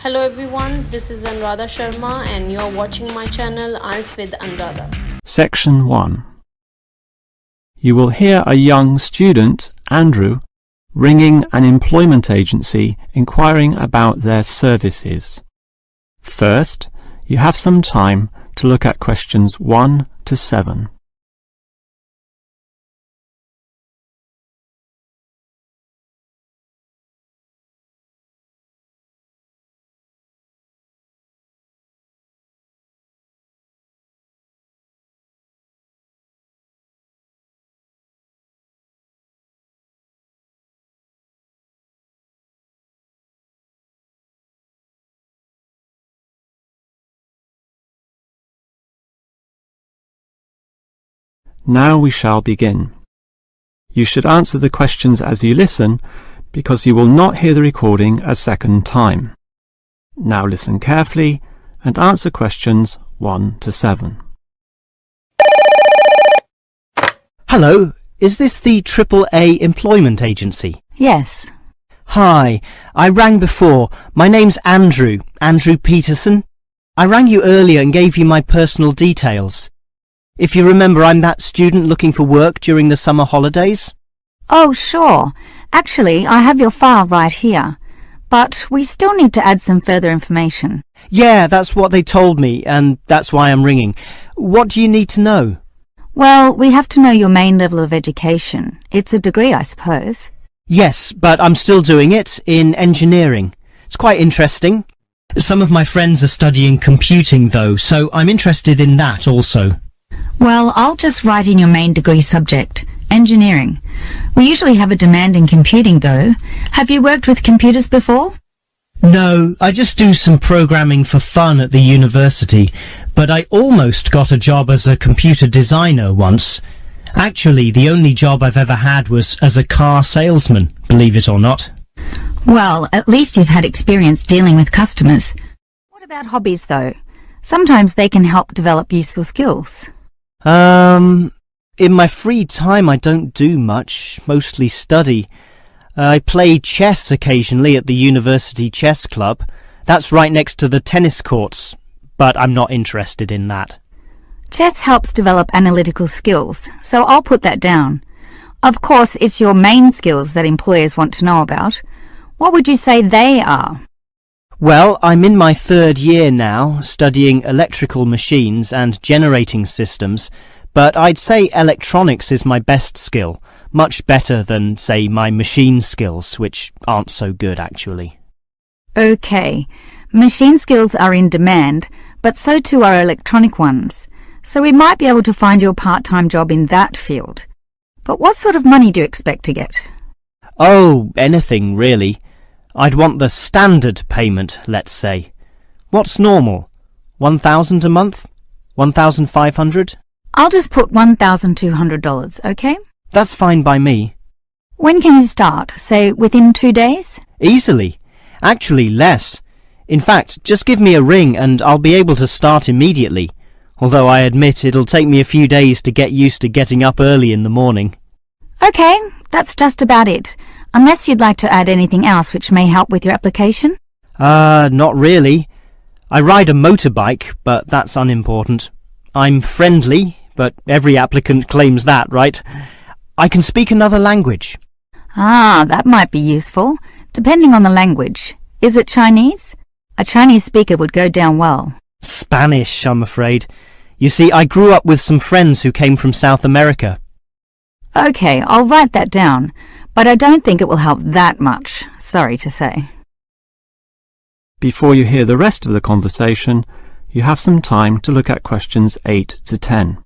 Hello everyone, this is Anuradha Sharma and you're watching my channel IELTS with Anuradha. Section 1. You will hear a young student, Andrew, ringing an employment agency inquiring about their services. First, you have some time to look at questions 1 to 7. Now we shall begin. You should answer the questions as you listen, because you will not hear the recording a second time. Now listen carefully and answer questions 1 to 7. Hello, is this the AAA employment agency? Yes. Hi, I rang before. My name's Andrew Peterson. I rang you earlier and gave you my personal details. If you remember, I'm that student looking for work during the summer holidays. Oh, sure. Actually, I have your file right here. But we still need to add some further information. Yeah, that's what they told me, and that's why I'm ringing. What do you need to know? Well, we have to know your main level of education. It's a degree, I suppose. Yes, but I'm still doing it in engineering. It's quite interesting. Some of my friends are studying computing, though, so I'm interested in that also. Well, I'll just write in your main degree subject, engineering. We usually have a demand in computing, though. Have you worked with computers before? No, I just do some programming for fun at the university, but I almost got a job as a computer designer once. Actually, the only job I've ever had was as a car salesman, believe it or not. Well, at least you've had experience dealing with customers. What about hobbies, though? Sometimes they can help develop useful skills. In my free time I don't do much, mostly study. I play chess occasionally at the university chess club. That's right next to the tennis courts, but I'm not interested in that. Chess helps develop analytical skills, so I'll put that down. Of course, it's your main skills that employers want to know about. What would you say they are? Well, I'm in my 3rd year now, studying electrical machines and generating systems, but I'd say electronics is my best skill, much better than, say, my machine skills, which aren't so good, actually. Okay, machine skills are in demand, but so too are electronic ones, so we might be able to find you a part-time job in that field. But what sort of money do you expect to get? Oh, anything, really. I'd want the standard payment, let's say. What's normal? 1,000 a month? 1,500? I'll just put $1,200, okay? That's fine by me. When can you start? Say, within 2 days? Easily. Actually, less. In fact, just give me a ring and I'll be able to start immediately. Although I admit it'll take me a few days to get used to getting up early in the morning. Okay, that's just about it. Unless you'd like to add anything else which may help with your application? Not really. I ride a motorbike, but that's unimportant. I'm friendly, but every applicant claims that, right? I can speak another language. Ah, that might be useful, depending on the language. Is it Chinese? A Chinese speaker would go down well. Spanish, I'm afraid. You see, I grew up with some friends who came from South America. Okay, I'll write that down, but I don't think it will help that much, sorry to say. Before you hear the rest of the conversation, you have some time to look at questions 8 to 10.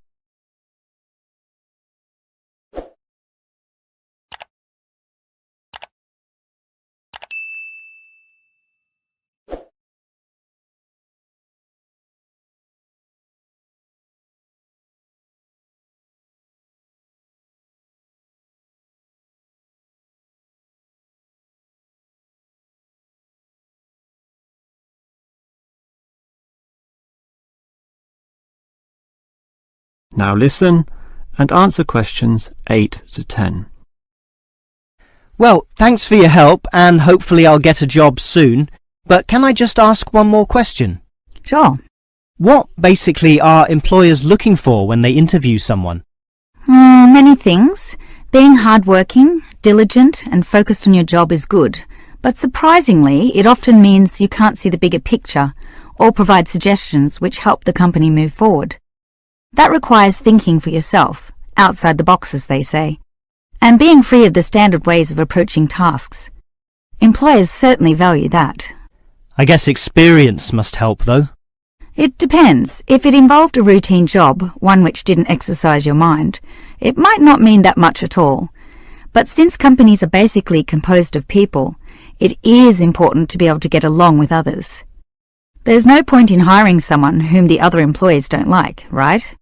Now listen and answer questions 8 to 10. Well, thanks for your help, and hopefully I'll get a job soon. But can I just ask one more question? Sure. What basically are employers looking for when they interview someone? Many things. Being hardworking, diligent and focused on your job is good, but surprisingly it often means you can't see the bigger picture or provide suggestions which help the company move forward. That requires thinking for yourself, outside the box as they say, and being free of the standard ways of approaching tasks. Employers certainly value that. I guess experience must help though. It depends. If it involved a routine job, one which didn't exercise your mind, it might not mean that much at all. But since companies are basically composed of people, it is important to be able to get along with others. There's no point in hiring someone whom the other employees don't like, right?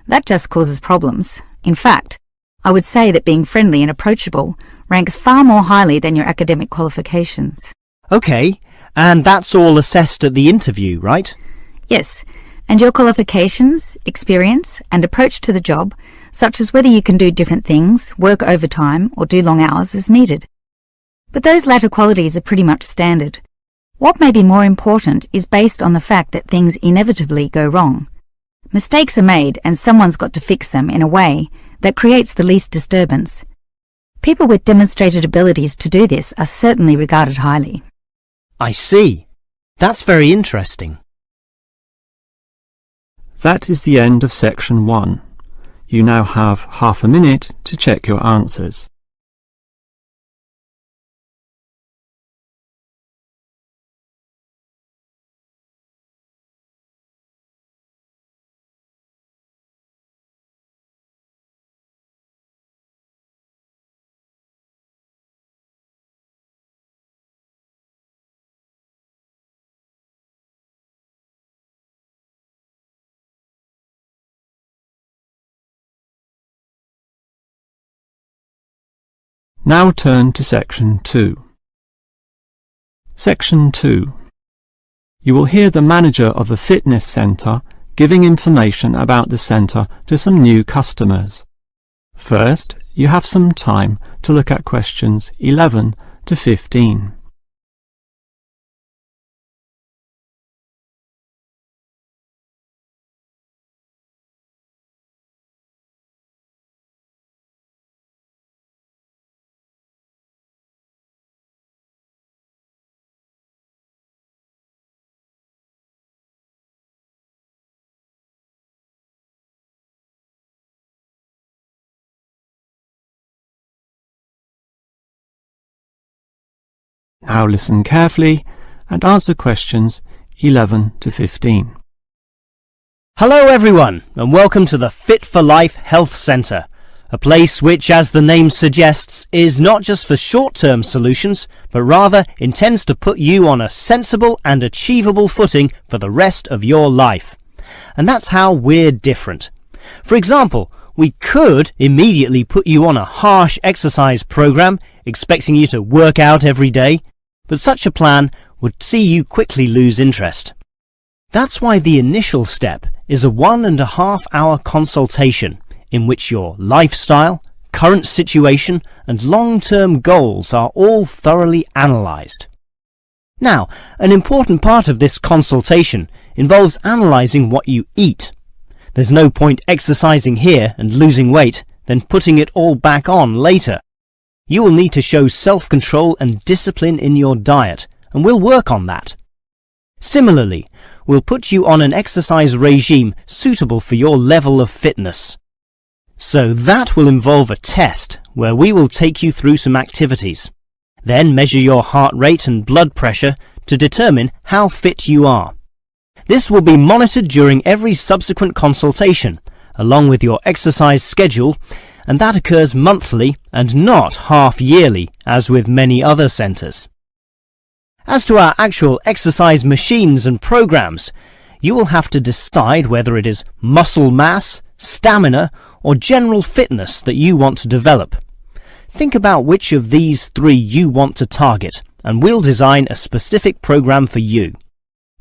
That just causes problems. In fact, I would say that being friendly and approachable ranks far more highly than your academic qualifications. Okay, and that's all assessed at the interview, right? Yes, and your qualifications, experience and approach to the job, such as whether you can do different things, work overtime or do long hours is needed. But those latter qualities are pretty much standard. What may be more important is based on the fact that things inevitably go wrong. Mistakes are made and someone's got to fix them in a way that creates the least disturbance. People with demonstrated abilities to do this are certainly regarded highly. I see. That's very interesting. That is the end of section 1. You now have half a minute to check your answers. Now turn to section 2. Section 2. You will hear the manager of a fitness centre giving information about the centre to some new customers. First, you have some time to look at questions 11 to 15. Now listen carefully and answer questions 11 to 15. Hello everyone, and welcome to the Fit for Life Health Centre, a place which, as the name suggests, is not just for short-term solutions, but rather intends to put you on a sensible and achievable footing for the rest of your life. And that's how we're different. For example, we could immediately put you on a harsh exercise program, expecting you to work out every day, but such a plan would see you quickly lose interest. That's why the initial step is a 1.5 hour consultation in which your lifestyle, current situation and long-term goals are all thoroughly analysed. Now, an important part of this consultation involves analysing what you eat. There's no point exercising here and losing weight, then putting it all back on later. You will need to show self-control and discipline in your diet, and we'll work on that. Similarly, we'll put you on an exercise regime suitable for your level of fitness. So that will involve a test where we will take you through some activities, then measure your heart rate and blood pressure to determine how fit you are. This will be monitored during every subsequent consultation, along with your exercise schedule, and that occurs monthly and not half-yearly, as with many other centres. As to our actual exercise machines and programs, you will have to decide whether it is muscle mass, stamina, or general fitness that you want to develop. Think about which of these 3 you want to target, and we'll design a specific program for you.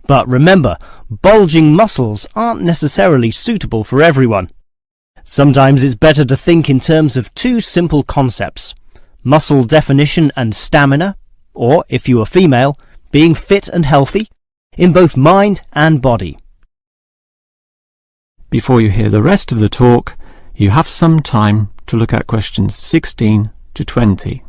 But remember, bulging muscles aren't necessarily suitable for everyone. Sometimes it's better to think in terms of 2 simple concepts: muscle definition and stamina, or, if you are female, being fit and healthy, in both mind and body. Before you hear the rest of the talk, you have some time to look at questions 16 to 20.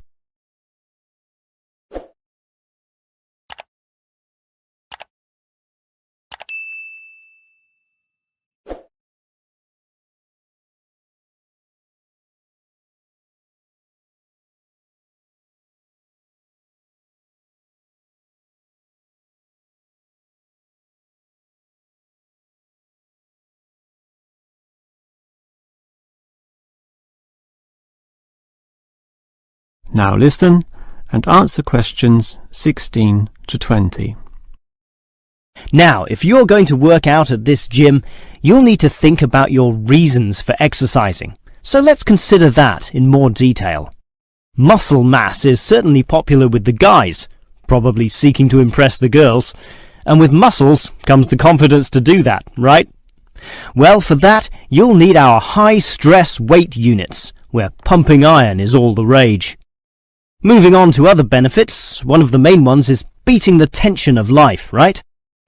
Now listen and answer questions 16 to 20. Now, if you're going to work out at this gym, you'll need to think about your reasons for exercising. So let's consider that in more detail. Muscle mass is certainly popular with the guys, probably seeking to impress the girls. And with muscles comes the confidence to do that, right? Well, for that, you'll need our high-stress weight units, where pumping iron is all the rage. Moving on to other benefits, one of the main ones is beating the tension of life, right?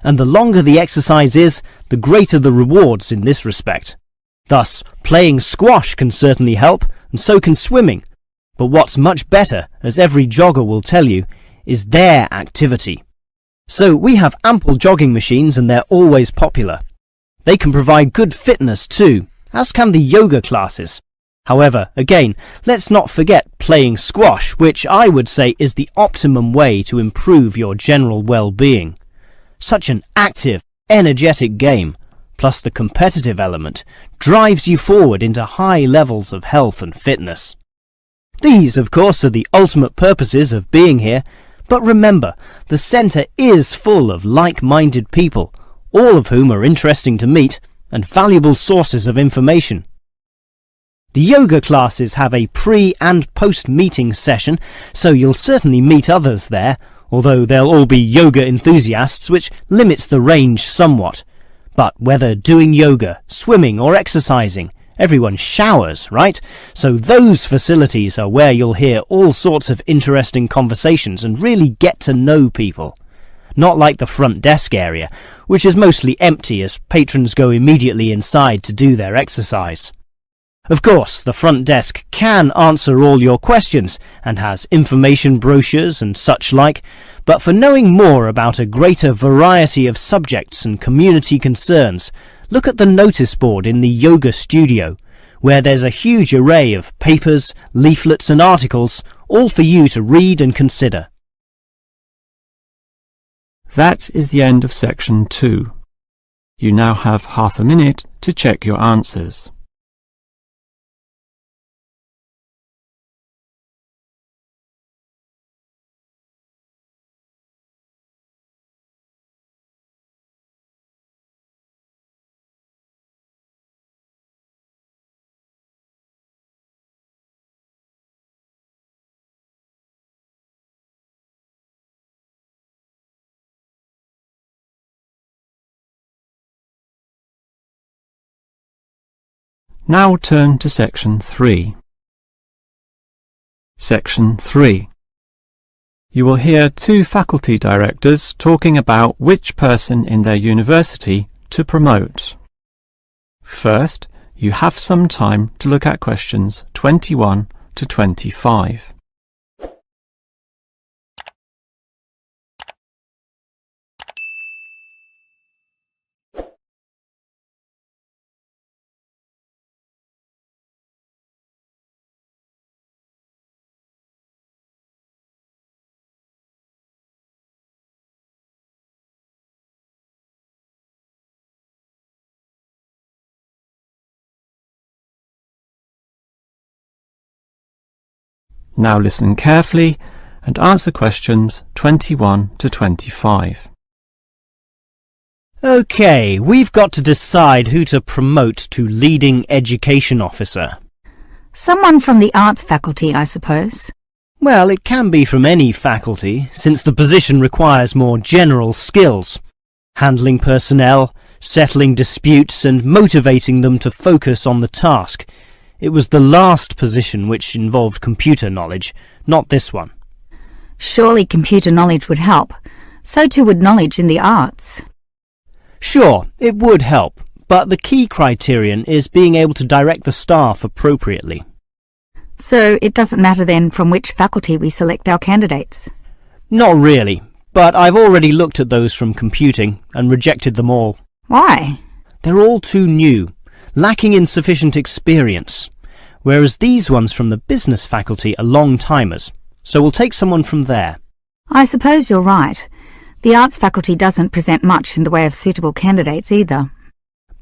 And the longer the exercise is, the greater the rewards in this respect. Thus, playing squash can certainly help, and so can swimming. But what's much better, as every jogger will tell you, is their activity. So we have ample jogging machines and they're always popular. They can provide good fitness too, as can the yoga classes. However, again, let's not forget playing squash, which I would say is the optimum way to improve your general well-being. Such an active, energetic game, plus the competitive element, drives you forward into high levels of health and fitness. These, of course, are the ultimate purposes of being here, but remember, the centre is full of like-minded people, all of whom are interesting to meet and valuable sources of information. The yoga classes have a pre- and post-meeting session, so you'll certainly meet others there, although they'll all be yoga enthusiasts, which limits the range somewhat. But whether doing yoga, swimming or exercising, everyone showers, right? So those facilities are where you'll hear all sorts of interesting conversations and really get to know people. Not like the front desk area, which is mostly empty as patrons go immediately inside to do their exercise. Of course, the front desk can answer all your questions and has information brochures and such like, but for knowing more about a greater variety of subjects and community concerns, look at the notice board in the yoga studio, where there's a huge array of papers, leaflets and articles, all for you to read and consider. That is the end of section 2. You now have half a minute to check your answers. Now turn to section 3. Section 3. You will hear two faculty directors talking about which person in their university to promote. First, you have some time to look at questions 21 to 25. Now listen carefully and answer questions 21 to 25. Okay, we've got to decide who to promote to leading education officer. Someone from the arts faculty, I suppose. Well, it can be from any faculty, since the position requires more general skills. Handling personnel, settling disputes and motivating them to focus on the task. It was the last position which involved computer knowledge, not this one. Surely computer knowledge would help, So too would knowledge in the arts. Sure, it would help, but the key criterion is being able to direct the staff appropriately. So it doesn't matter then from which faculty we select our candidates? Not really, but I've already looked at those from computing and rejected them all. Why? They're all too new, lacking in sufficient experience, whereas these ones from the business faculty are long-timers, so we'll take someone from there. I suppose you're right. The arts faculty doesn't present much in the way of suitable candidates either.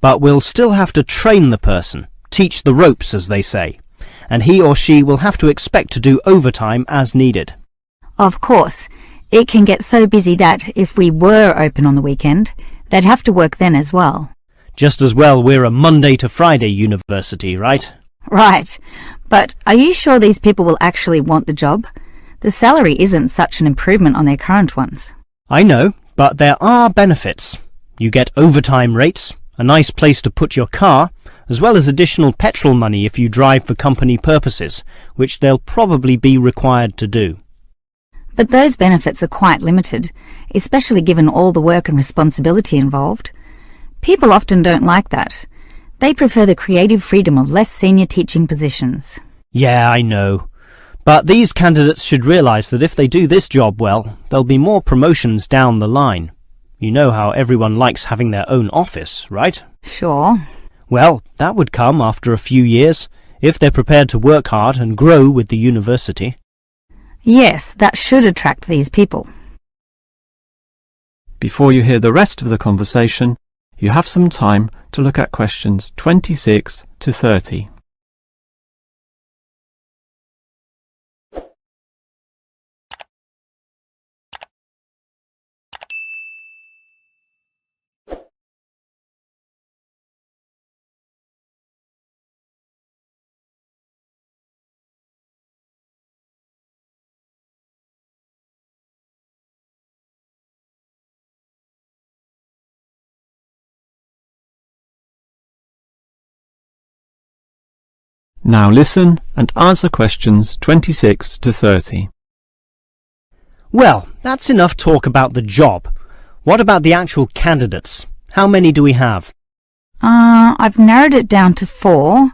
But we'll still have to train the person, teach the ropes, as they say, and he or she will have to expect to do overtime as needed. Of course, it can get so busy that if we were open on the weekend, they'd have to work then as well. Just as well we're a Monday to Friday university, right? Right. But are you sure these people will actually want the job? The salary isn't such an improvement on their current ones. I know, but there are benefits. You get overtime rates, a nice place to put your car, as well as additional petrol money if you drive for company purposes, which they'll probably be required to do. But those benefits are quite limited, especially given all the work and responsibility involved. People often don't like that. They prefer the creative freedom of less senior teaching positions. Yeah, I know. But these candidates should realise that if they do this job well, there'll be more promotions down the line. You know how everyone likes having their own office, right? Sure. Well, that would come after a few years, if they're prepared to work hard and grow with the university. Yes, that should attract these people. Before you hear the rest of the conversation, you have some time to look at questions 26 to 30. Now listen and answer questions 26 to 30. Well, that's enough talk about the job. What about the actual candidates? How many do we have? I've narrowed it down to 4.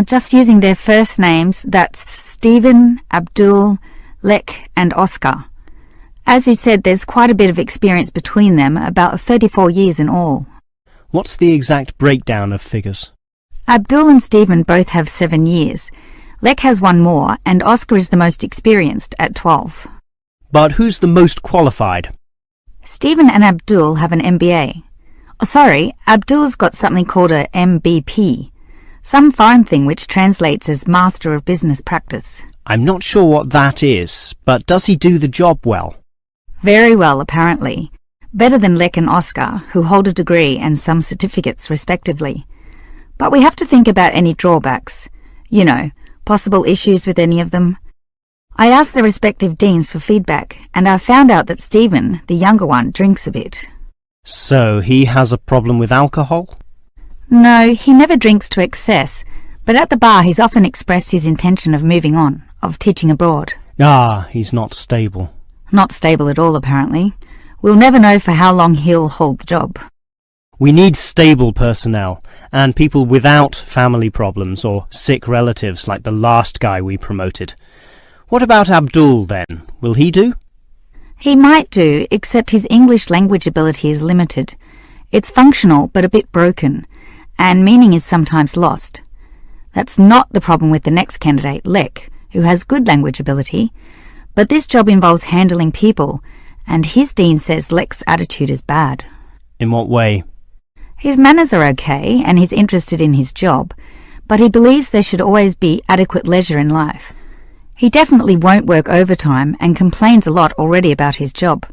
Just using their first names, that's Stephen, Abdul, Lek and Oscar. As you said, there's quite a bit of experience between them, about 34 years in all. What's the exact breakdown of figures? Abdul and Stephen both have 7 years. Lek has 1 more, and Oscar is the most experienced at 12. But who's the most qualified? Stephen and Abdul have an MBA. Oh, sorry, Abdul's got something called a MBP, some foreign thing which translates as Master of Business Practice. I'm not sure what that is, but does he do the job well? Very well, apparently. Better than Lek and Oscar, who hold a degree and some certificates respectively. But we have to think about any drawbacks. You know, possible issues with any of them. I asked the respective deans for feedback, and I found out that Stephen, the younger one, drinks a bit. So he has a problem with alcohol? No, he never drinks to excess, but at the bar he's often expressed his intention of moving on, of teaching abroad. Ah, he's not stable. Not stable at all, apparently. We'll never know for how long he'll hold the job. We need stable personnel, and people without family problems or sick relatives like the last guy we promoted. What about Abdul then? Will he do? He might do, except his English language ability is limited. It's functional, but a bit broken, and meaning is sometimes lost. That's not the problem with the next candidate, Lek, who has good language ability, but this job involves handling people, and his dean says Lek's attitude is bad. In what way? His manners are okay, and he's interested in his job, but he believes there should always be adequate leisure in life. He definitely won't work overtime and complains a lot already about his job.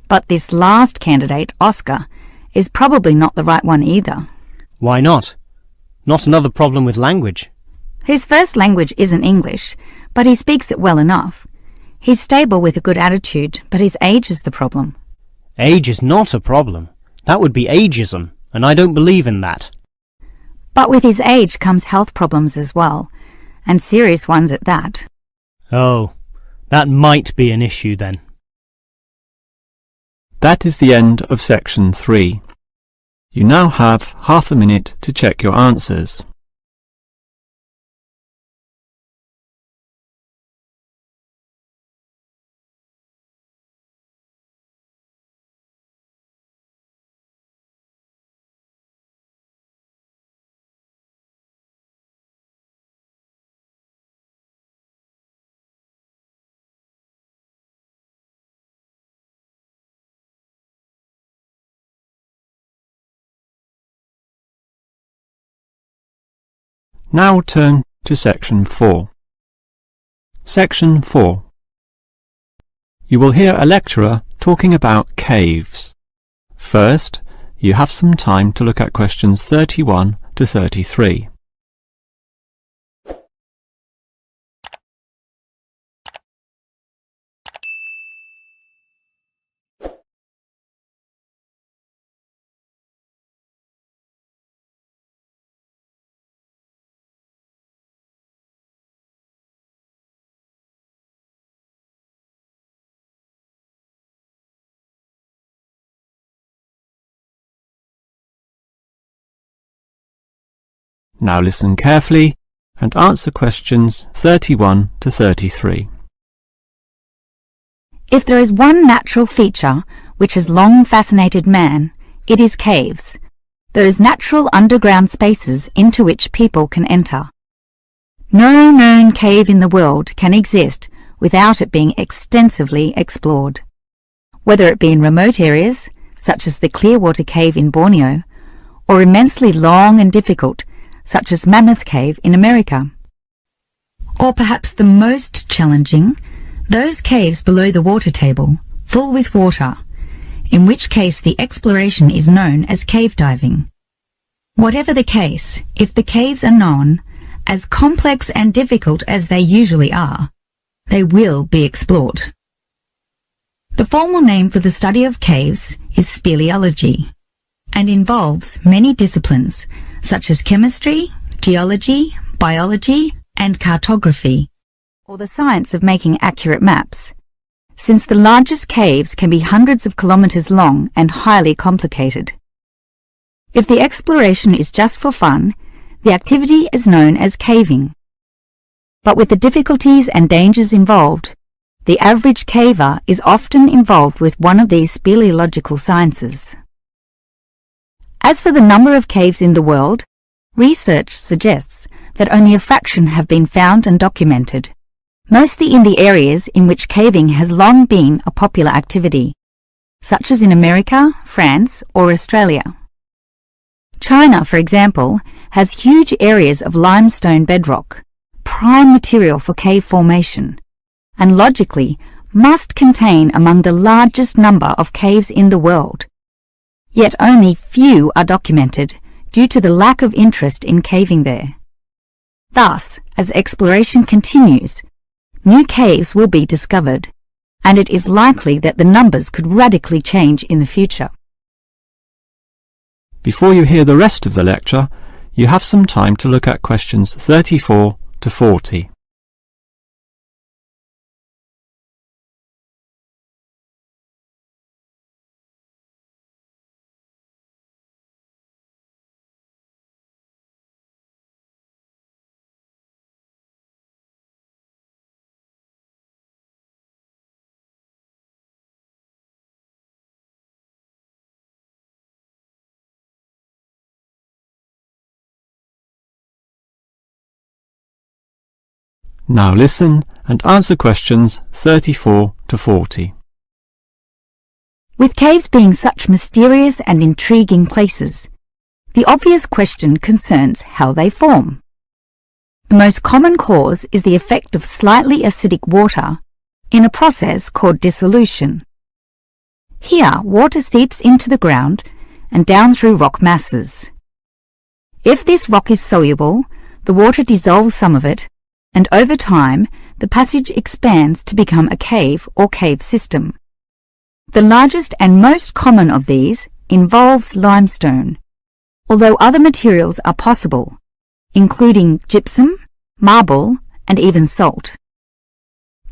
But this last candidate, Oscar, is probably not the right one either. Why not? Not another problem with language. His first language isn't English, but he speaks it well enough. He's stable with a good attitude, but his age is the problem. Age is not a problem. That would be ageism, and I don't believe in that. But with his age comes health problems as well, and serious ones at that. Oh, that might be an issue then. That is the end of section 3. You now have half a minute to check your answers. Now turn to section 4. Section 4. You will hear a lecturer talking about caves. First, you have some time to look at questions 31 to 33. Now listen carefully and answer questions 31 to 33. If there is one natural feature which has long fascinated man, it is caves, those natural underground spaces into which people can enter. No known cave in the world can exist without it being extensively explored, whether it be in remote areas, such as the Clearwater Cave in Borneo, or immensely long and difficult, such as Mammoth Cave in America. Or perhaps the most challenging, those caves below the water table, full with water, in which case the exploration is known as cave diving. Whatever the case, if the caves are known, as complex and difficult as they usually are, they will be explored. The formal name for the study of caves is speleology, and involves many disciplines such as chemistry, geology, biology, and cartography, or the science of making accurate maps, since the largest caves can be hundreds of kilometers long and highly complicated. If the exploration is just for fun, the activity is known as caving. But with the difficulties and dangers involved, the average caver is often involved with one of these speleological sciences. As for the number of caves in the world, research suggests that only a fraction have been found and documented, mostly in the areas in which caving has long been a popular activity, such as in America, France, or Australia. China, for example, has huge areas of limestone bedrock, prime material for cave formation, and logically must contain among the largest number of caves in the world. Yet only few are documented due to the lack of interest in caving there. Thus, as exploration continues, new caves will be discovered, and it is likely that the numbers could radically change in the future. Before you hear the rest of the lecture, you have some time to look at questions 34 to 40. Now listen and answer questions 34 to 40. With caves being such mysterious and intriguing places, the obvious question concerns how they form. The most common cause is the effect of slightly acidic water in a process called dissolution. Here, water seeps into the ground and down through rock masses. If this rock is soluble, the water dissolves some of it, and over time, the passage expands to become a cave or cave system. The largest and most common of these involves limestone, although other materials are possible, including gypsum, marble, and even salt.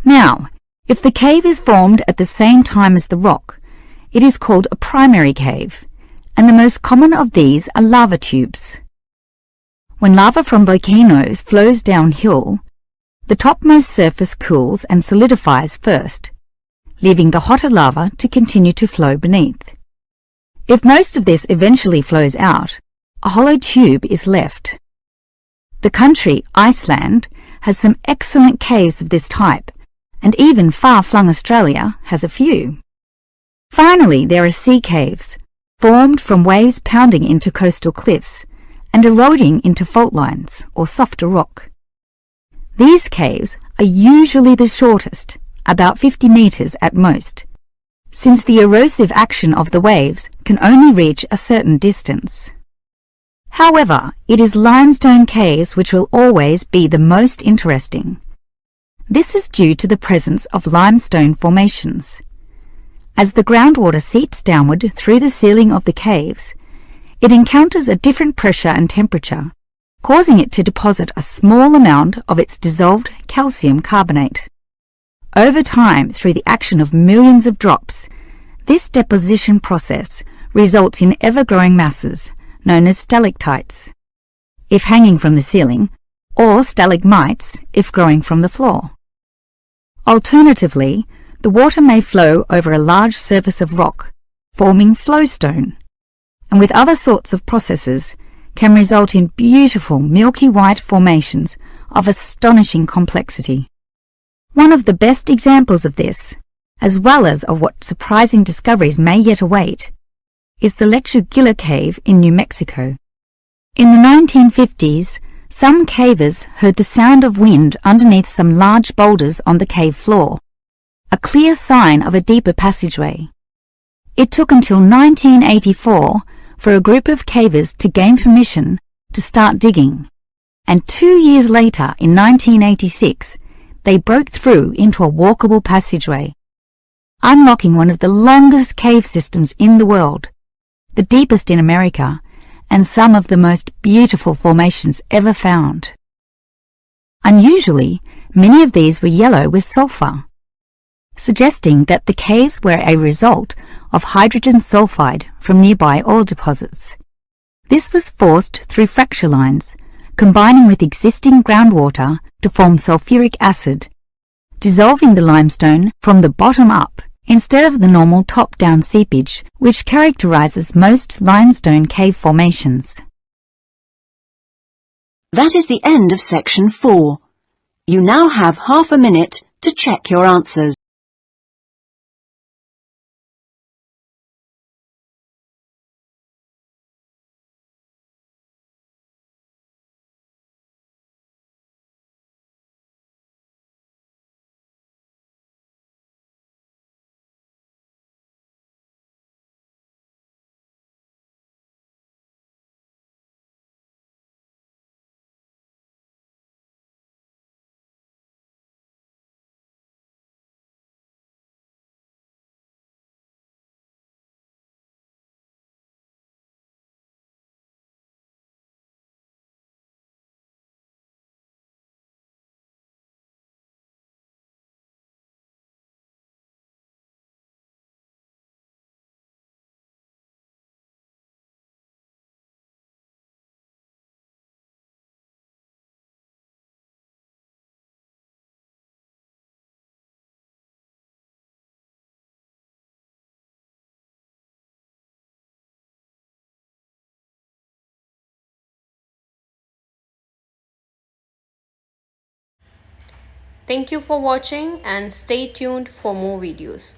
Now, if the cave is formed at the same time as the rock, It is called a primary cave, and the most common of these are lava tubes. When lava from volcanoes flows downhill, the topmost surface cools and solidifies first, leaving the hotter lava to continue to flow beneath. If most of this eventually flows out, a hollow tube is left. The country, Iceland, has some excellent caves of this type, and even far-flung Australia has a few. Finally, there are sea caves, formed from waves pounding into coastal cliffs and eroding into fault lines or softer rock. These caves are usually the shortest, about 50 metres at most, since the erosive action of the waves can only reach a certain distance. However, it is limestone caves which will always be the most interesting. This is due to the presence of limestone formations. As the groundwater seeps downward through the ceiling of the caves, it encounters a different pressure and temperature, causing it to deposit a small amount of its dissolved calcium carbonate. Over time, through the action of millions of drops, this deposition process results in ever-growing masses known as stalactites, if hanging from the ceiling, or stalagmites if growing from the floor. Alternatively, the water may flow over a large surface of rock, forming flowstone, and with other sorts of processes can result in beautiful milky white formations of astonishing complexity. One of the best examples of this, as well as of what surprising discoveries may yet await, is the Lechuguilla Cave in New Mexico. In the 1950s, some cavers heard the sound of wind underneath some large boulders on the cave floor, a clear sign of a deeper passageway. It took until 1984 for a group of cavers to gain permission to start digging, and 2 years later, in 1986, they broke through into a walkable passageway, unlocking one of the longest cave systems in the world, the deepest in America, and some of the most beautiful formations ever found. Unusually, many of these were yellow with sulfur, suggesting that the caves were a result of hydrogen sulfide from nearby oil deposits. This was forced through fracture lines, combining with existing groundwater to form sulfuric acid, dissolving the limestone from the bottom up instead of the normal top-down seepage which characterizes most limestone cave formations. That is the end of section 4. You now have half a minute to check your answers. Thank you for watching and stay tuned for more videos.